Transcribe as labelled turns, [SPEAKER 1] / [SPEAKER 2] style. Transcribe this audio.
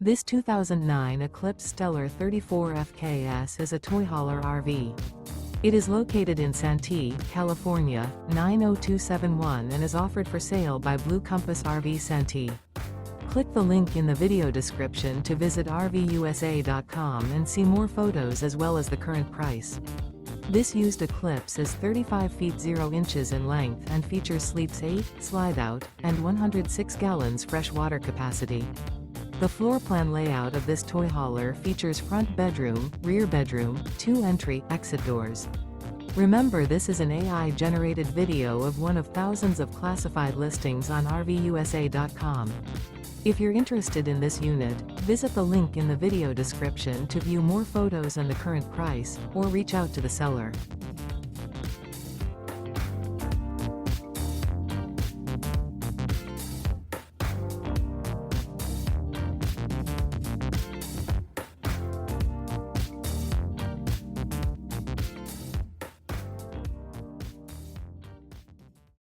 [SPEAKER 1] This 2009 Eclipse Stellar 34 FKS is a toy hauler RV. It is located in Santee, California, 90271 and is offered for sale by Blue Compass RV Santee. Click the link in the video description to visit RVUSA.com and see more photos as well as the current price. This used Eclipse is 35 feet 0 inches in length and features sleeps 8, Slideout, and 106 gallons fresh water capacity. The floor plan layout of this toy hauler features front bedroom, rear bedroom, 2 entry/exit doors. Remember, this is an AI-generated video of one of thousands of classified listings on RVUSA.com. If you're interested in this unit, visit the link in the video description to view more photos and the current price, or reach out to the seller.